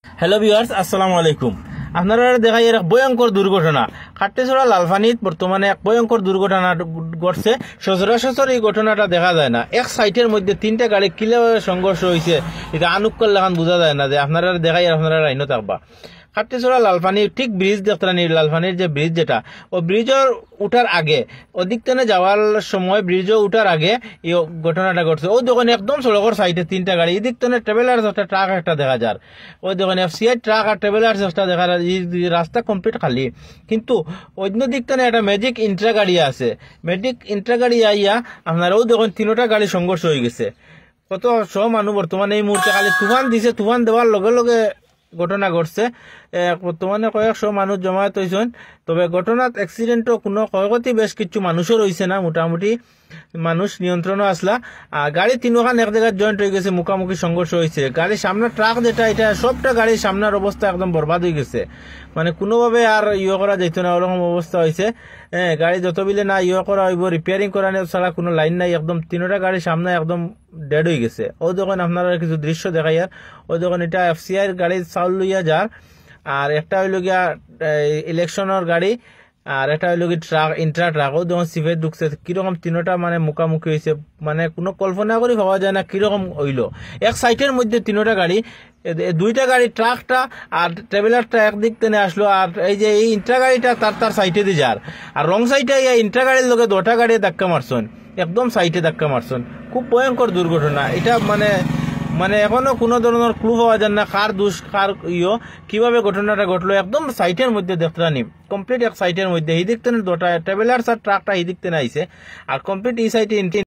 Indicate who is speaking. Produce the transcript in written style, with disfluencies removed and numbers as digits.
Speaker 1: Hello viewers, আসসালামু আলাইকুম। আপনারা দেখাই এক ভয়ঙ্কর দুর্ঘটনা খাট্টেছড়া লালফানিত বর্তমানে এক ভয়ঙ্কর দুর্ঘটনা ঘটছে। সচরাচর এই ঘটনাটা দেখা যায় না। এক সাইটের মধ্যে তিনটা গাড়ি কিভাবে সংঘর্ষ হয়েছে এটা আনুক্কল লেখান বোঝা যায় না। যে আপনারা দেখাই আপনারা লাইনও থাকবা। খাট্টেছড়া লালফানি ঠিক ব্রিজ দেখতেন, লালফানির যে ব্রিজ যেটা, ও ব্রিজের উঠার আগে ওদিকটানে যাওয়ার সময় ব্রিজও উঠার আগে এই ঘটনাটা ঘটছে। ওই দোকানে একদম সড়কের সাইডে তিনটা গাড়ি, এদিকটানে ট্রাভেলার্স একটা ট্রাক একটা দেখা যার, ওই দোকানে এফসিআই ট্রাক আর ট্রাভেলার্স একটা দেখা যায়। রাস্তা কমপ্লিট খালি, কিন্তু অন্য দিকটানে একটা ম্যাজিক ইন্ট্রা গাড়ি আছে। ম্যাজিক ইন্ট্রা গাড়ি আইয়া আপনার ওই দোকান তিনোটা গাড়ি সংঘর্ষ হয়ে গেছে। কত সব মানুষ বর্তমানে এই মুহূর্তে খালি তুফান দিছে, তুফান দেওয়ার লগে লগে ঘটনা ঘটছে। বর্তমানে কয়েকশো মানুষ জমায়েত হয়েছেন। তবে ঘটনাত অ্যাক্সিডেন্টও কোনো ক্ষয়ক্ষতি বেশ কিছু মানুষের হয়েছে না, মোটামুটি মানুষ নিয়ন্ত্রণও আসলা। আর গাড়ি তিনখান এক জায়গায় জয়েন্ট হয়ে গেছে, মুখামুখি সংঘর্ষ হয়েছে। গাড়ির সামনে ট্রাক যেটা, এটা সবটা গাড়ির সামনের অবস্থা একদম বরবাদ হয়ে গেছে। মানে কোনোভাবে আর করা যেত না, ওরকম অবস্থা হয়েছে। গাড়ি যত বিলে না করা হইব, রিপেয়ারিং করা ছাড়া কোনো লাইন নাই। একদম তিনোটা গাড়ির সামনে একদম ডেড হয়ে গেছে। ওই দোকান আপনারা কিছু দৃশ্য দেখাই। আর ওই দোকান এটা এফসিআই গাড়ির চাউল লইয়া যার, আর একটা হইল গিয়া ইলেকশনের গাড়ি, আর একটা হইল কি ট্রাক, ইন্ট্রা ট্রাক। ও যখন সিভে ঢুকছে কিরকম তিনোটা মানে মুখামুখি হয়েছে, মানে কোনো কল্পনা করে ভাবা যায় না কিরকম হইল। এক সাইটের মধ্যে তিনোটা গাড়ি, দুইটা গাড়ি ট্রাকটা আর ট্রাভেলারটা একদিক টেনে আসলো, আর এই যে এই ইন্ট্রা গাড়িটা তার সাইটে দিয়ে যার, আর রং সাইডে এই ইন্ট্রা গাড়ির লোকে দুটা গাড়ি ধাক্কা মারছেন, একদম সাইটে ধাক্কা মারছেন। খুব ভয়ঙ্কর দুর্ঘটনা এটা। মানে এখনো কোনো ধরনের ক্লু পাওয়া যায় না কার দোষ কার কিভাবে ঘটনাটা ঘটলো। একদম সাইটের মধ্যে দেখতে নি, কমপ্লিট এক সাইটের মধ্যে এই দিকতে দুটা ট্রাভেলার্স আর ট্রাকটা এই দিকতে আইছে, আর কমপ্লিট এই সাইটে